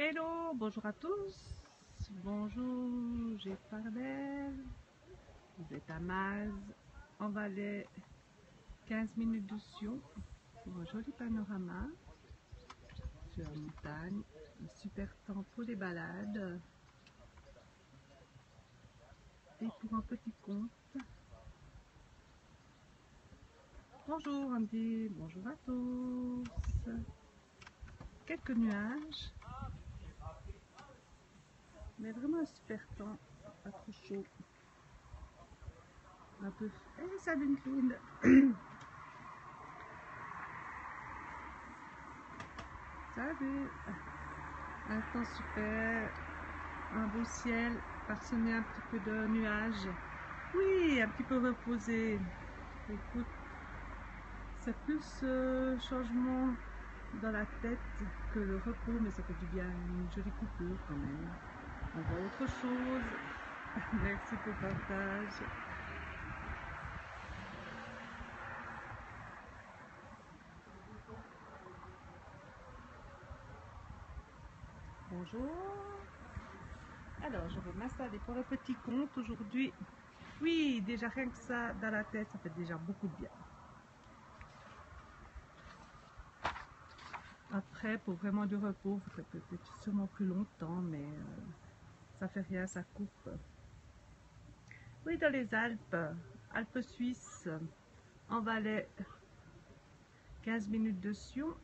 Hello, bonjour à tous. Bonjour, j'ai parlé. Vous êtes à Maz, en Valais, 15 minutes de Sion, pour un joli panorama sur la montagne. Un super temps pour les balades. Et pour un petit conte. Bonjour Andy, bonjour à tous. Quelques nuages. Mais vraiment un super temps, pas trop chaud. Un peu. Eh, salut Green. Salut. Un temps super, un beau ciel, parsemé un petit peu de nuages. Oui, un petit peu reposé. Écoute, c'est plus changement dans la tête que le repos, mais ça fait du bien, une jolie coupure quand même. On voit autre chose. Merci pour le partage. Bonjour. Alors, je vais m'installer pour le petit conte aujourd'hui. Oui, déjà rien que ça, dans la tête, ça fait déjà beaucoup de bien. Après, pour vraiment du repos, il faudrait peut-être sûrement plus longtemps, mais ça fait rien, ça coupe. Oui, dans les Alpes, Alpes suisses, en Valais, 15 minutes de Sion.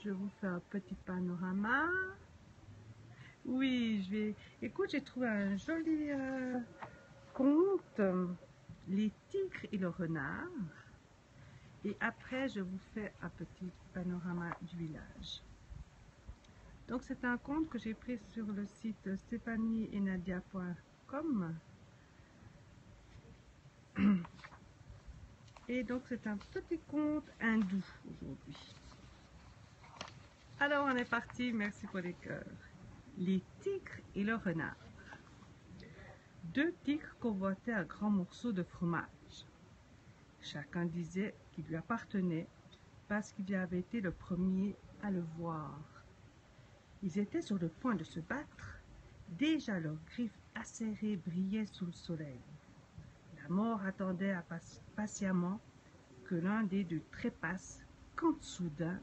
Je vous fais un petit panorama. Oui, je vais... Écoute, j'ai trouvé un joli conte, les tigres et le renard. Et après, je vous fais un petit panorama du village. Donc, c'est un conte que j'ai pris sur le site stéphanieetnadia.com. Et donc, c'est un petit conte hindou aujourd'hui. Alors, on est parti. Merci pour les cœurs. Les tigres et le renard. Deux tigres convoitaient un grand morceau de fromage. Chacun disait qu'il lui appartenait parce qu'il avait été le premier à le voir. Ils étaient sur le point de se battre. Déjà leurs griffes acérées brillaient sous le soleil. La mort attendait patiemment que l'un des deux trépasse quand soudain,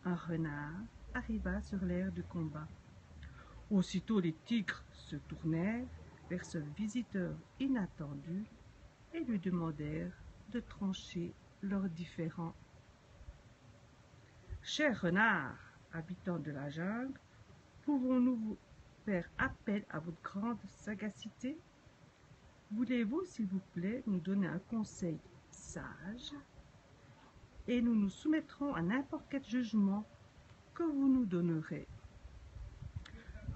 un renard arriva sur l'aire du combat. Aussitôt les tigres se tournèrent vers ce visiteur inattendu et lui demandèrent de trancher leurs différends. « Cher renard, habitant de la jungle, pouvons-nous vous faire appel à votre grande sagacité? Voulez-vous, s'il vous plaît, nous donner un conseil sage et nous nous soumettrons à n'importe quel jugement que vous nous donnerez. »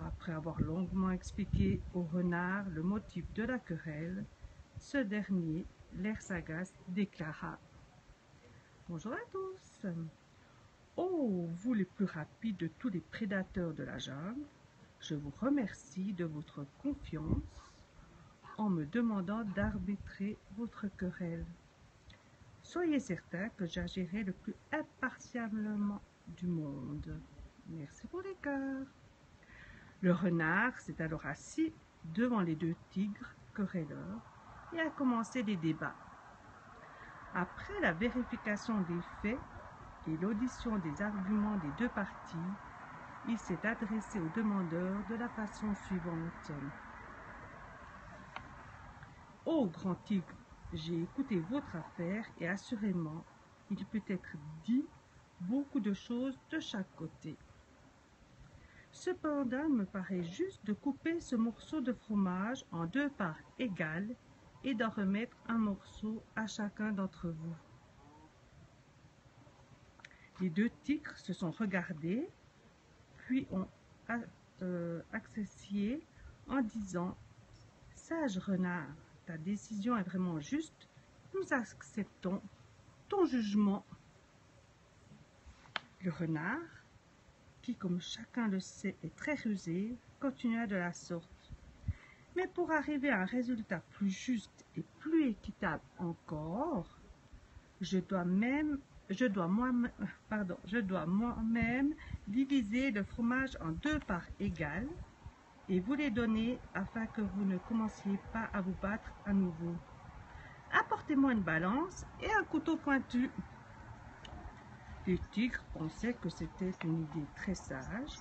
Après avoir longuement expliqué au renard le motif de la querelle, ce dernier, l'air sagace, déclara: « Bonjour à tous. Oh, vous les plus rapides de tous les prédateurs de la jungle, je vous remercie de votre confiance en me demandant d'arbitrer votre querelle. Soyez certain que j'agirai le plus impartialement du monde. Merci pour les cœurs. » Le renard s'est alors assis devant les deux tigres querelleurs et a commencé les débats. Après la vérification des faits et l'audition des arguments des deux parties, il s'est adressé aux demandeurs de la façon suivante. « Ô grand tigre, j'ai écouté votre affaire et assurément, il peut être dit beaucoup de choses de chaque côté. Cependant, il me paraît juste de couper ce morceau de fromage en deux parts égales et d'en remettre un morceau à chacun d'entre vous. » Les deux tigres se sont regardés, puis ont accessié en disant: « Sage renard, ta décision est vraiment juste, nous acceptons ton jugement. » Le renard, qui, comme chacun le sait, est très rusé, continua de la sorte. « Mais pour arriver à un résultat plus juste et plus équitable encore, je dois même je dois moi-même diviser le fromage en 2 parts égales et vous les donner afin que vous ne commenciez pas à vous battre à nouveau. Apportez-moi une balance et un couteau pointu. Les tigres pensaient que c'était une idée très sage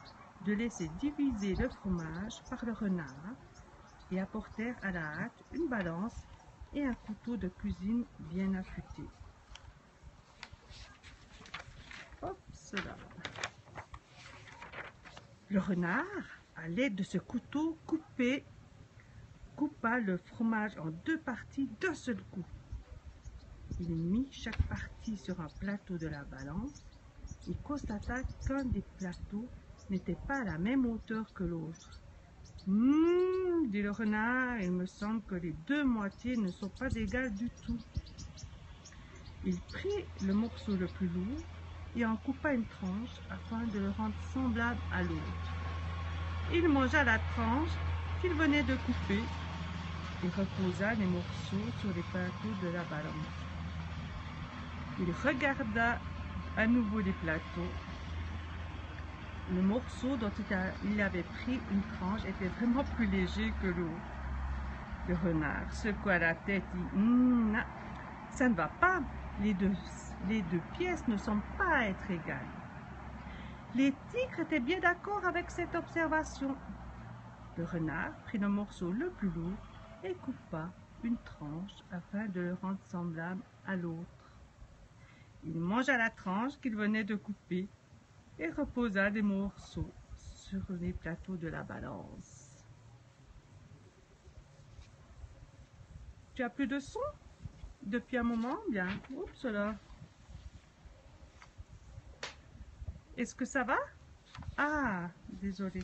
de laisser diviser le fromage par le renard et apportèrent à la hâte une balance et un couteau de cuisine bien affûté. Hop, cela. Le renard, à l'aide de ce couteau coupa le fromage en 2 parties d'un seul coup. Il mit chaque partie sur un plateau de la balance et constata qu'un des plateaux n'était pas à la même hauteur que l'autre. Dit le renard, il me semble que les 2 moitiés ne sont pas égales du tout. Il prit le morceau le plus lourd et en coupa une tranche afin de le rendre semblable à l'autre. Il mangea la tranche qu'il venait de couper et reposa les morceaux sur les plateaux de la balance. Il regarda à nouveau les plateaux. Le morceau dont il avait pris une tranche était vraiment plus léger que l'autre. Le renard secoua la tête et dit « ça ne va pas, les deux pièces ne semblent pas être égales. » Les tigres étaient bien d'accord avec cette observation. Le renard prit le morceau le plus lourd et coupa une tranche afin de le rendre semblable à l'autre. Il mangea la tranche qu'il venait de couper et reposa des morceaux sur les plateaux de la balance. Tu as plus de son depuis un moment? Bien. Oups là. Est-ce que ça va? Ah, désolé.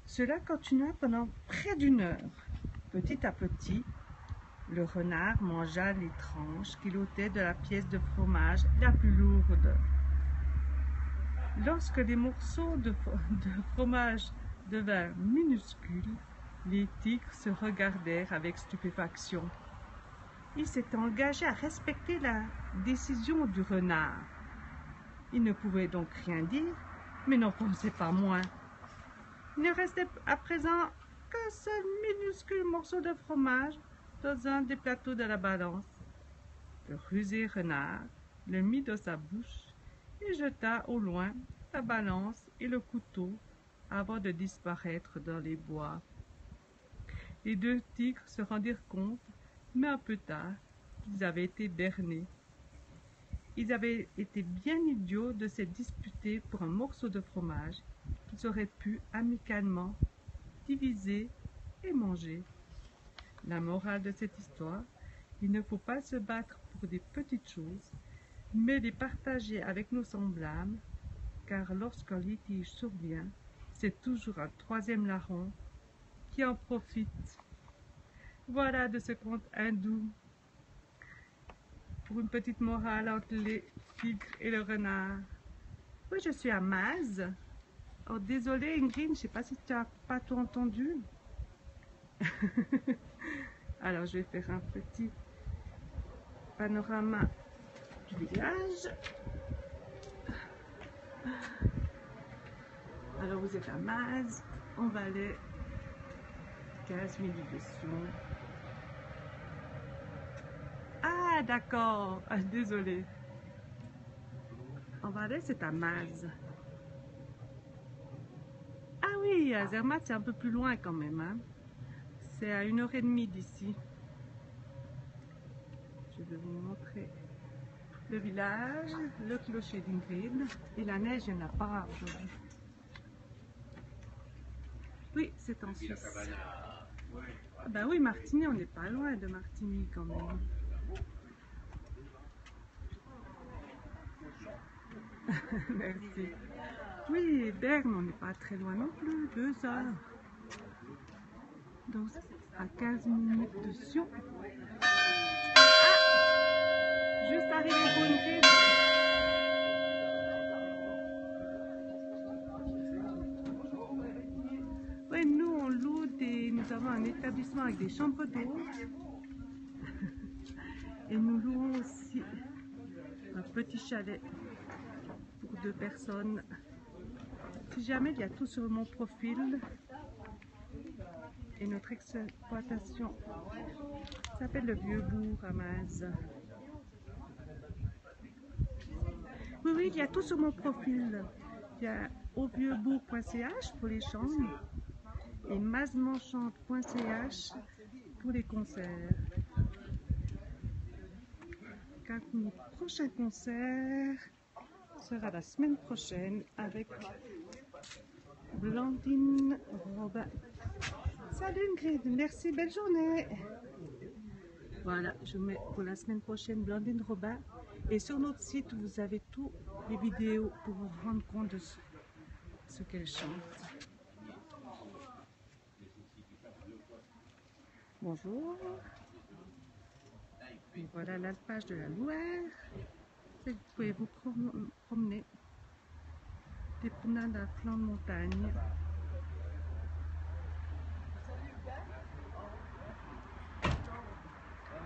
Cela continua pendant près d'1 heure. Petit à petit, le renard mangea les tranches qu'il ôtait de la pièce de fromage la plus lourde. Lorsque les morceaux de fromage devinrent minuscules, les tigres se regardèrent avec stupéfaction. Ils s'étaient engagés à respecter la décision du renard. Ils ne pouvaient donc rien dire, mais n'en pensaient pas moins. Il ne restait à présent qu'un seul minuscule morceau de fromage dans un des plateaux de la balance. Le rusé renard le mit dans sa bouche et jeta au loin la balance et le couteau avant de disparaître dans les bois. Les 2 tigres se rendirent compte, mais un peu tard, qu'ils avaient été bernés. Ils avaient été bien idiots de se disputer pour un morceau de fromage qu'ils auraient pu amicalement diviser et manger. La morale de cette histoire, il ne faut pas se battre pour des petites choses, mais les partager avec nos semblables, car lorsqu'un litige survient, c'est toujours un 3e larron qui en profite. Voilà de ce conte hindou, pour une petite morale entre les tigres et le renard. Oui, je suis à Maz. Oh, désolée Ingrid, je ne sais pas si tu n'as pas tout entendu. Alors, je vais faire un petit panorama du village. Alors, vous êtes à Maz, on va aller 15 minutes de Sion. Ah, d'accord, désolé. On va aller, c'est à Maz. Ah oui, à Zermatt, c'est un peu plus loin quand même. Hein. C'est à 1h30 d'ici. Je vais vous montrer le village, le clocher d'Ingrid. Et la neige, il n'y en a pas aujourd'hui. Oui, c'est en Suisse. Ah ben oui, Martigny, on n'est pas loin de Martigny quand même. Merci. Oui, Berne, on n'est pas très loin non plus, 2 heures. Donc, à 15 minutes de Sion. Ah, juste arrivé pour une ride. Oui, nous, on loue nous avons un établissement avec des chambres d'eau. Et nous louons aussi un petit chalet pour 2 personnes. Si jamais, il y a tout sur mon profil. Et notre exploitation s'appelle le Vieux-Bourg à Maz. Oui, oui, il y a tout sur mon profil. Il y a auvieuxbourg.ch pour les chambres et mazmanchante.ch pour les concerts. Car mon prochain concert sera la semaine prochaine avec Blandine Robin. Salut Ingrid, merci, belle journée. Voilà, je mets pour la semaine prochaine Blandine Robin. Et sur notre site, vous avez toutes les vidéos pour vous rendre compte de ce qu'elle chante. Bonjour. Et voilà l'alpage de la Loire. Vous pouvez vous promener. Des promenades à flanc de montagne.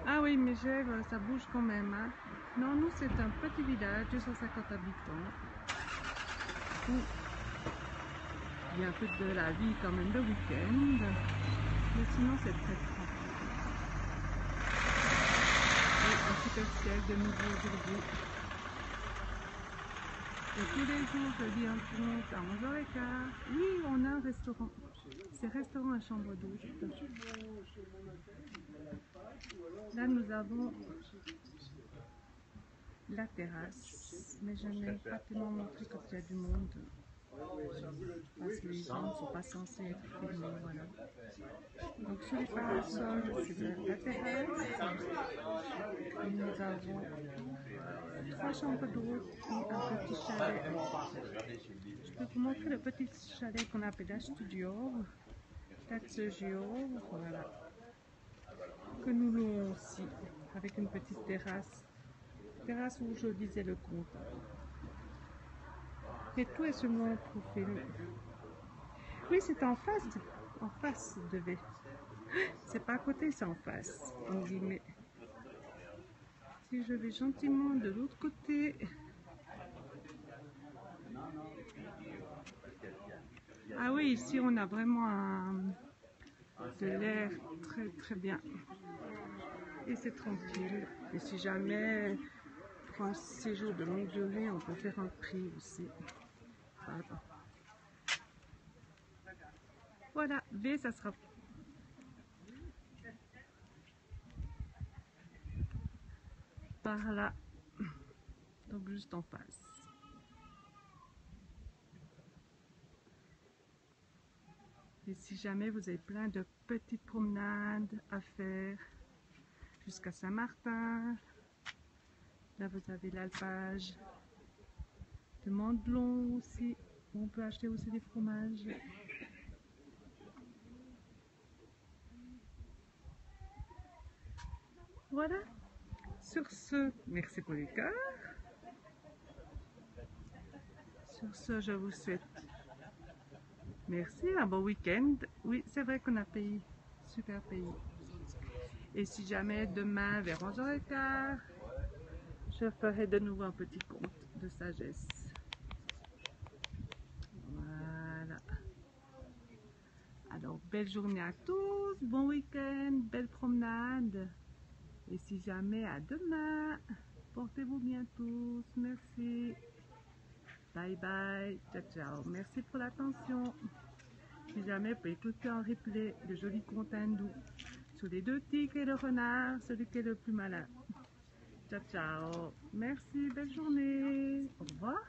Ah oui, mais ça bouge quand même. Hein. Non, nous c'est un petit village, 250 habitants. Où il y a un peu de la vie quand même le week-end. Mais sinon c'est très tranquille. Et un super ciel de nouveau aujourd'hui. Et tous les jours je lis un conte à 11h15. Oui, on a un restaurant. C'est restaurant à chambre douce. Là, nous avons la terrasse, mais je n'ai pas tellement montré quand il y a du monde, parce que les gens ne sont pas censés être filmés, voilà. Donc, sur les parasols, c'est la terrasse. Et nous avons 3 chambres d'hôtes et un petit chalet. Je peux vous montrer le petit chalet qu'on appelle la studio, voilà. Que nous louons aussi, avec une petite terrasse où je lisais le conte. Et tout est sur mon profil. Oui, c'est en face de V. C'est pas à côté, c'est en face, en guillemets. Si je vais gentiment de l'autre côté. Ah oui, ici on a vraiment de l'air très très bien. Et c'est tranquille. Et si jamais pour un séjour de longue durée, on peut faire un prix aussi. Voilà, V, ça sera par là, donc juste en face. Et si jamais vous avez plein de petites promenades à faire jusqu'à Saint-Martin, là vous avez l'alpage de Mandelon aussi, où on peut acheter aussi des fromages. Voilà, sur ce, merci pour les cœurs. Sur ce, je vous souhaite merci, un bon week-end. Oui, c'est vrai qu'on a payé, super payé. Et si jamais demain vers 11h15, je ferai de nouveau un petit conte de sagesse. Voilà. Alors, belle journée à tous, bon week-end, belle promenade. Et si jamais, à demain. Portez-vous bien tous. Merci. Bye bye. Ciao, ciao. Merci pour l'attention. Si jamais, vous pouvez écouter en replay de jolis contes hindous sur les 2 tigres et le renard, celui qui est le plus malin. Ciao, ciao. Merci, belle journée. Au revoir.